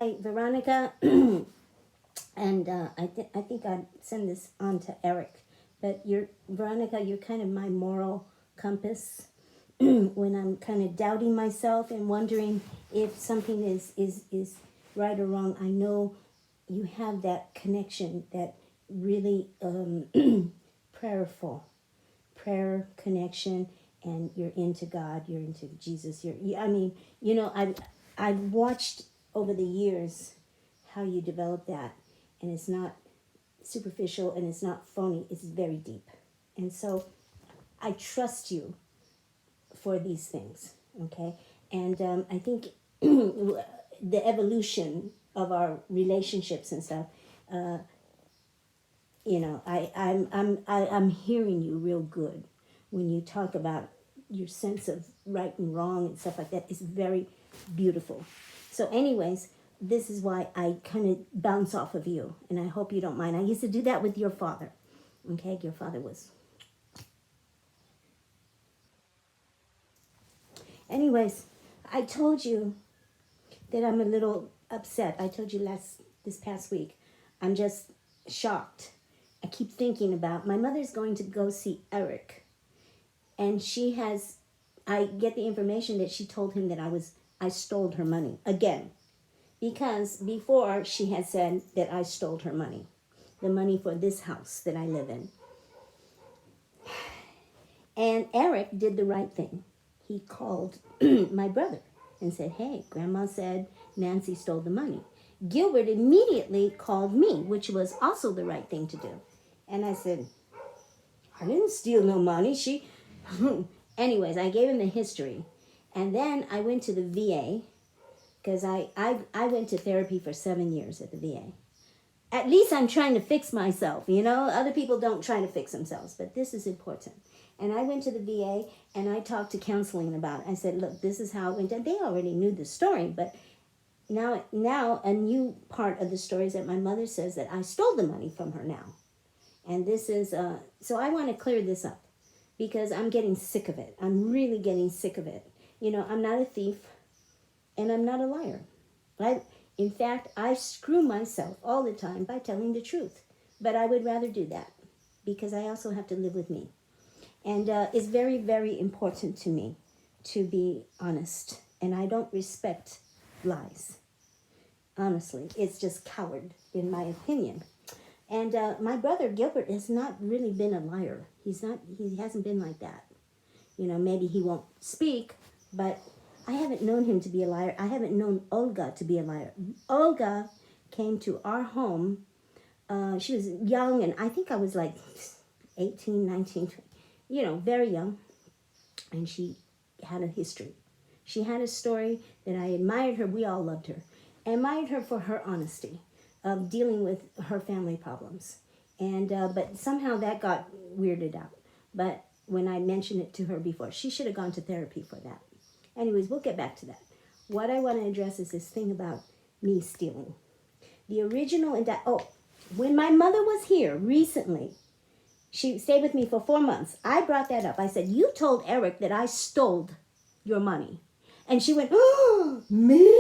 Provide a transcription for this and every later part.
Hey, Veronica, and I think I'd send this on to Eric. But you're Veronica, you're kind of my moral compass when I'm kind of doubting myself and wondering if something is right or wrong. I know you have that connection, that really prayerful prayer connection, and you're into God, you're into Jesus. I mean, I've watched over the years how you develop that, and it's not superficial and it's not phony. It's very deep, and so I trust you for these things. Okay, and I think the evolution of our relationships and stuff. I'm hearing you real good when you talk about your sense of right and wrong and stuff like that. It's very beautiful. So, anyways, this is why I kind of bounce off of you, and I hope you don't mind. I used to do that with your father. Okay, your father was. Anyways, I told you that I'm a little upset. I told you this past week. I'm just shocked. I keep thinking about my mother's going to go see Eric, and I get the information that she told him that I stole her money again, because before she had said that I stole her money, the money for this house that I live in. And Eric did the right thing. He called my brother and said, "Hey, Grandma said Nancy stole the money." Gilbert immediately called me, which was also the right thing to do. And I said, "I didn't steal no money. She..." Anyways, I gave him the history. And then I went to the VA, because I went to therapy for 7 years at the VA. At least I'm trying to fix myself, Other people don't try to fix themselves, but this is important. And I went to the VA and I talked to counseling about it. I said, "Look, this is how it went down." They already knew the story, but now a new part of the story is that my mother says that I stole the money from her now. And this is, so I want to clear this up, because I'm getting sick of it. I'm really getting sick of it. I'm not a thief and I'm not a liar. In fact, I screw myself all the time by telling the truth. But I would rather do that, because I also have to live with me. And it's very, very important to me to be honest. And I don't respect lies. Honestly, it's just coward, in my opinion. And my brother Gilbert has not really been a liar. He hasn't been like that. Maybe he won't speak, but I haven't known him to be a liar. I haven't known Olga to be a liar. Olga came to our home. She was young, and I think I was like 18, 19, 20, very young. And she had a history. She had a story that I admired her. We all loved her. I admired her for her honesty of dealing with her family problems. And but somehow that got weirded out. But when I mentioned it to her before, she should have gone to therapy for that. Anyways, we'll get back to that. What I want to address is this thing about me stealing. The original when my mother was here recently, she stayed with me for 4 months. I brought that up. I said, "You told Eric that I stole your money." And she went, "Oh, me?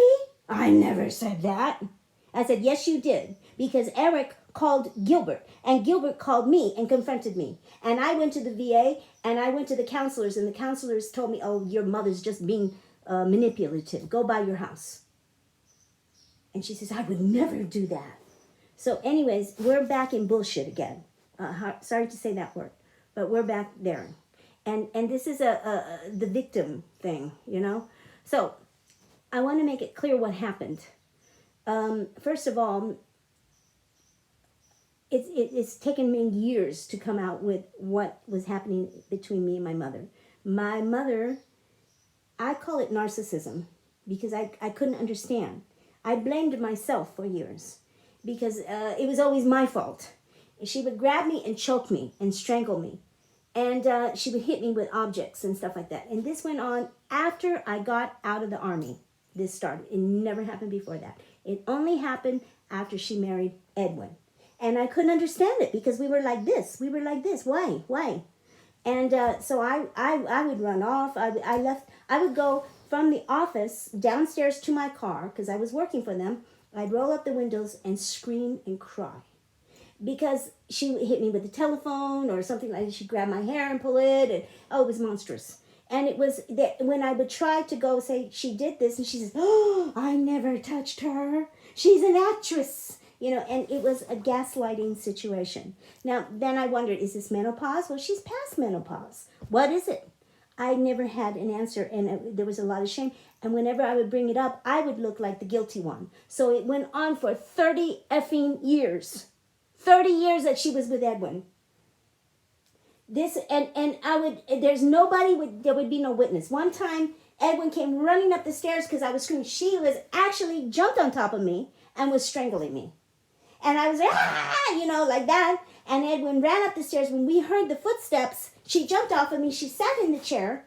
I never said that." I said, "Yes, you did. Because Eric called Gilbert, and Gilbert called me and confronted me. And I went to the VA, and I went to the counselors, and the counselors told me, 'Oh, your mother's just being manipulative. Go buy your house.'" And she says, "I would never do that." So anyways, we're back in bullshit again. Sorry to say that word, but we're back there. And this is the victim thing, So I want to make it clear what happened. First of all, it's taken me years to come out with what was happening between me and my mother. My mother, I call it narcissism, because I couldn't understand. I blamed myself for years, because it was always my fault. She would grab me and choke me and strangle me. And she would hit me with objects and stuff like that. And this went on after I got out of the army. This started. It never happened before that. It only happened after she married Edwin. And I couldn't understand it, because we were like this. Why? And so I would run off. I would go from the office downstairs to my car, because I was working for them. I'd roll up the windows and scream and cry because she would hit me with the telephone or something like that. She'd grab my hair and pull it, and oh, it was monstrous. And it was that when I would try to go say she did this, and she says, "Oh, I never touched her. She's an actress." You know, and it was a gaslighting situation. Now, then I wondered, is this menopause? Well, she's past menopause. What is it? I never had an answer, and there was a lot of shame. And whenever I would bring it up, I would look like the guilty one. So it went on for 30 effing years. 30 years that she was with Edwin. This and I would there's nobody would there would be no witness. One time Edwin came running up the stairs because I was screaming. She was actually jumped on top of me and was strangling me. And I was like that. And Edwin ran up the stairs. When we heard the footsteps, she jumped off of me. She sat in the chair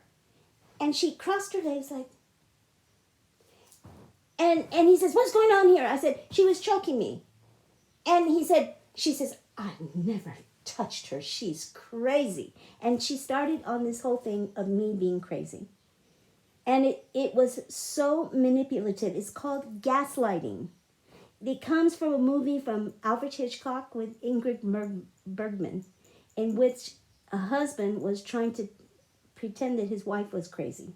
and she crossed her legs like. And he says, "What's going on here?" I said, "She was choking me." And she says, "I never touched her. She's crazy." And she started on this whole thing of me being crazy. And it was so manipulative. It's called gaslighting. It comes from a movie from Alfred Hitchcock with Ingrid Bergman, in which a husband was trying to pretend that his wife was crazy.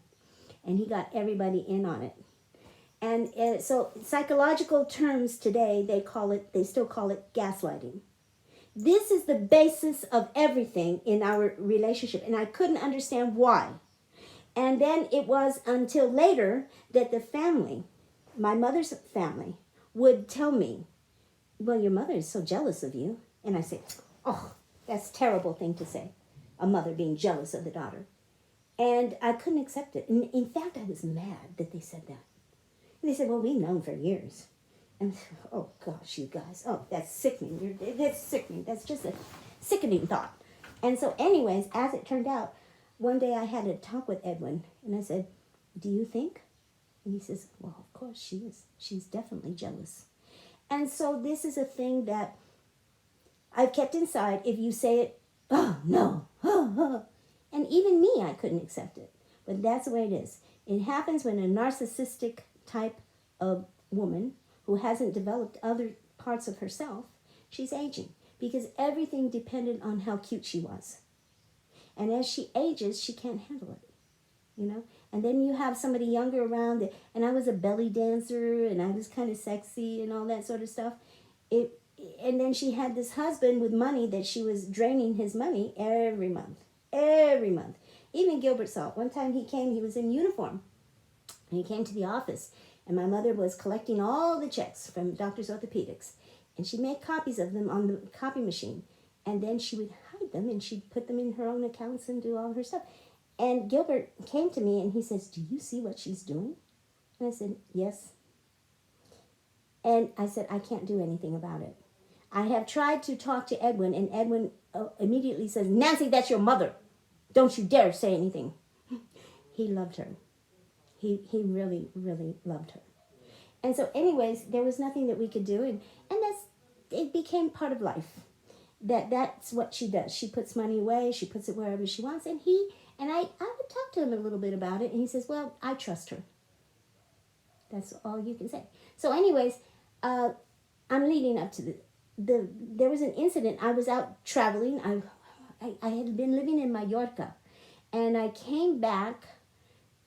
And he got everybody in on it. And so psychological terms today, they still call it gaslighting. This is the basis of everything in our relationship. And I couldn't understand why. And then it was until later that the family, my mother's family, would tell me, "Well, your mother is so jealous of you." And I said, "Oh, that's a terrible thing to say, a mother being jealous of the daughter." And I couldn't accept it. And in fact, I was mad that they said that. And they said, "Well, we've known for years." And oh gosh, you guys, oh, that's sickening. That's sickening. That's just a sickening thought. And so anyways, as it turned out, one day I had a talk with Edwin and I said, "Do you think?" And he says, "Well, of course she is. She's definitely jealous." And so this is a thing that I've kept inside. If you say it, "Oh, no." And even me, I couldn't accept it. But that's the way it is. It happens when a narcissistic type of woman who hasn't developed other parts of herself, she's aging. Because everything depended on how cute she was. And as she ages, she can't handle it. And then you have somebody younger around, and I was a belly dancer, and I was kind of sexy and all that sort of stuff. And then she had this husband with money that she was draining his money every month. Even Gilbert saw it. One time he came, he was in uniform, and he came to the office, and my mother was collecting all the checks from Doctor's Orthopedics, and she made copies of them on the copy machine, and then she would hide them, and she'd put them in her own accounts and do all her stuff. And Gilbert came to me and he says, "Do you see what she's doing?" And I said, "Yes." And I said, "I can't do anything about it." I have tried to talk to Edwin, and Edwin immediately says, "Nancy, that's your mother. Don't you dare say anything." He loved her. He really, really loved her. And so anyways, there was nothing that we could do. And it became part of life. That's what she does. She puts money away. She puts it wherever she wants. And I would talk to him a little bit about it, and he says, "Well, I trust her." That's all you can say. So anyways, I'm leading up to there was an incident. I was out traveling. I had been living in Mallorca, and I came back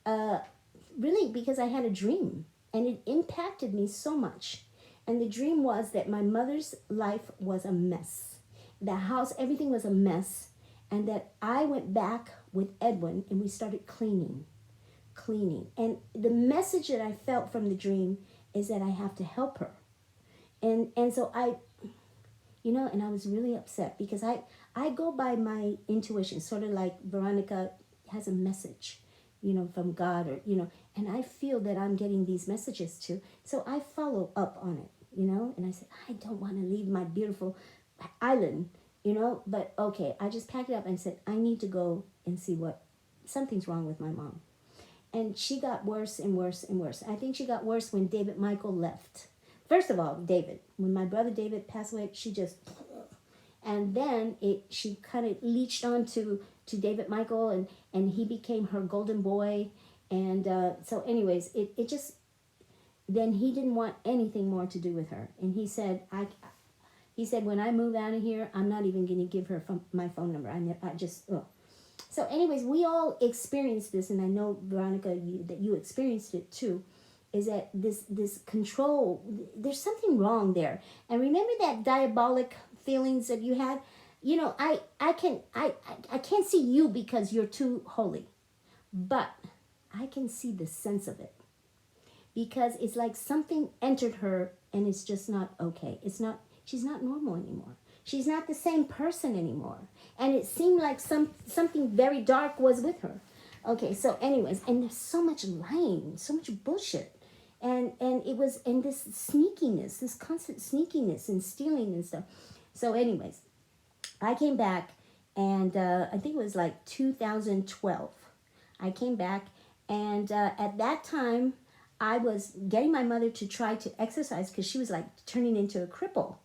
really because I had a dream, and it impacted me so much. And the dream was that my mother's life was a mess. The house, everything was a mess. And that I went back with Edwin and we started cleaning. And the message that I felt from the dream is that I have to help her. And so and I was really upset because I go by my intuition, sort of like Veronica has a message, from God and I feel that I'm getting these messages too. So I follow up on it, and I said, I don't want to leave my beautiful island. But okay, I just packed it up and said, I need to go and see something's wrong with my mom. And she got worse and worse and worse. I think she got worse when David Michael left. First of all, when my brother David passed away, she just, and then she kind of leached on to David Michael and he became her golden boy. And so anyways, it just, then he didn't want anything more to do with her. And he said, when I move out of here, I'm not even going to give her my phone number. I just, ugh. So anyways, we all experienced this, and I know, Veronica, that you experienced it too, is that this control, there's something wrong there. And remember that diabolic feelings that you had? You know, I can't see you because you're too holy, but I can see the sense of it, because it's like something entered her and it's just not okay. She's not normal anymore. She's not the same person anymore. And it seemed like something very dark was with her. Okay, so anyways, and there's so much lying, so much bullshit. And it was, and this sneakiness, this constant sneakiness and stealing and stuff. So anyways, I came back, and I think it was like 2012. I came back, and at that time, I was getting my mother to try to exercise because she was like turning into a cripple.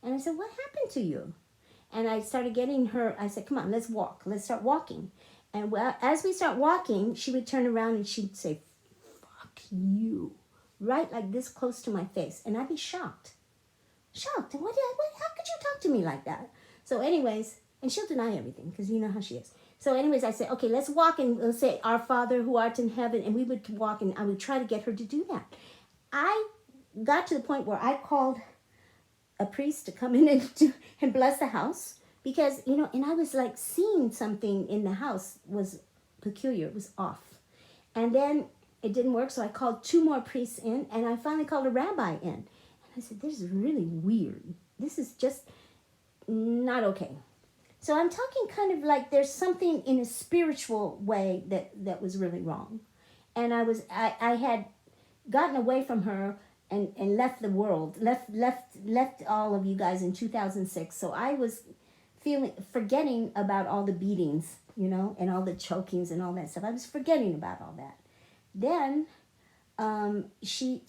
And I said, what happened to you? And I started getting her, I said, come on, let's walk. Let's start walking. And well, as we start walking, she would turn around and she'd say, fuck you. Right like this close to my face. And I'd be shocked. Shocked. How could you talk to me like that? So anyways, and she'll deny everything because you know how she is. So anyways, I said, okay, let's walk and let's say, Our Father who art in heaven. And we would walk, and I would try to get her to do that. I got to the point where I called a priest to come in and bless the house, because, you know, and I was like seeing something in the house was peculiar. It was off. And then it didn't work. So I called 2 more priests in, and I finally called a rabbi in. And I said, this is really weird. This is just not okay. So I'm talking kind of like there's something in a spiritual way that was really wrong. And I had gotten away from her and left the world, left all of you guys in 2006. So I was forgetting about all the beatings, you know, and all the chokings and all that stuff. I was forgetting about all that. Then she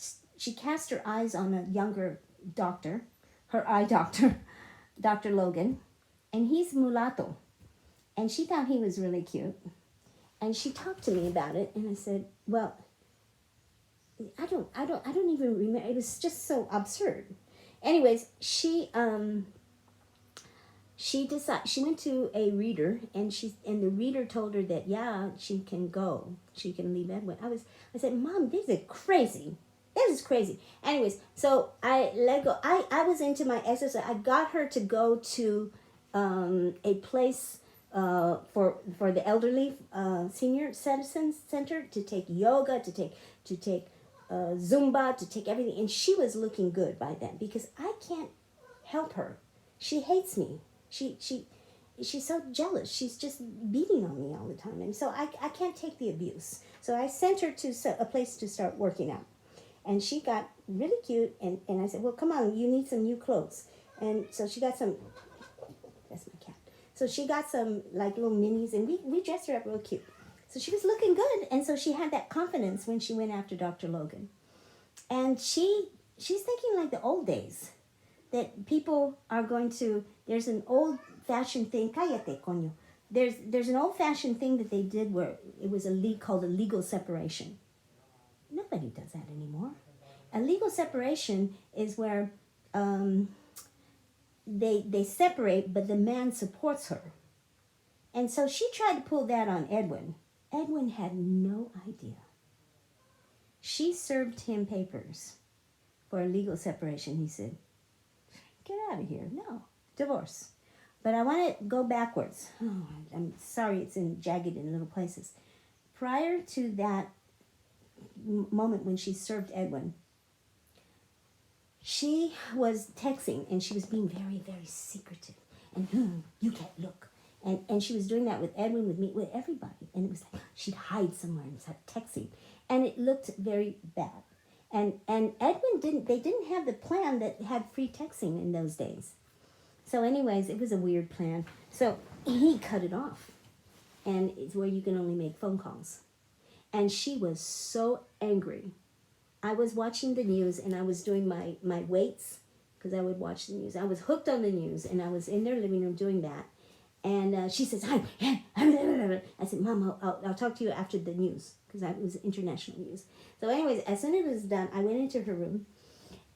cast her eyes on a younger doctor, her eye doctor, Dr. Logan, and he's mulatto. And she thought he was really cute. And she talked to me about it, and I said, well, I don't even remember. It was just so absurd. Anyways, she went to a reader, and the reader told her that, yeah, she can go. She can leave Edwin. I said, Mom, this is crazy. This is crazy. Anyways, so I let go. I was into my exercise. I got her to go to a place for the elderly senior citizens center, to take yoga, to take Zumba, to take everything. And she was looking good by then, because I can't help her. She hates me. She's so jealous. She's just beating on me all the time. And so I can't take the abuse. So I sent her to a place to start working out. And she got really cute. And I said, well, come on, you need some new clothes. And so she got some, that's my cat. So she got some like little minis, and we dressed her up real cute. So she was looking good. And so she had that confidence when she went after Dr. Logan. And she's thinking like the old days, that people are going to, there's an old-fashioned thing, cállate, coño. There's an old-fashioned thing that they did where it was called a legal separation. Nobody does that anymore. A legal separation is where they separate, but the man supports her. And so she tried to pull that on Edwin. Edwin had no idea. She served him papers for a legal separation. He said, get out of here. No, divorce. But I want to go backwards. Oh, I'm sorry, it's jagged in little places. Prior to that moment when she served Edwin, she was texting, and she was being very, very secretive. And you can't look. And she was doing that with Edwin, with me, with everybody. And it was like she'd hide somewhere and start texting. And it looked very bad. And Edwin didn't have the plan that had free texting in those days. So anyways, it was a weird plan. So he cut it off. And it's where you can only make phone calls. And she was so angry. I was watching the news, and I was doing my weights, because I would watch the news. I was hooked on the news, and I was in their living room doing that. And she says, I said, Mom, I'll talk to you after the news, because it was international news. So anyways, as soon as it was done, I went into her room,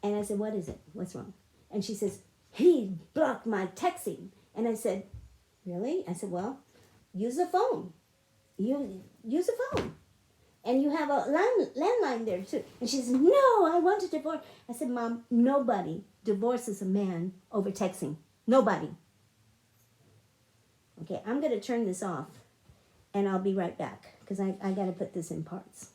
and I said, what is it? What's wrong? And she says, he blocked my texting. And I said, really? I said, well, use the phone. You use the phone. And you have a landline there too. And she says, no, I want to divorce. I said, Mom, nobody divorces a man over texting. Nobody. Okay, I'm going to turn this off, and I'll be right back, because I got to put this in parts.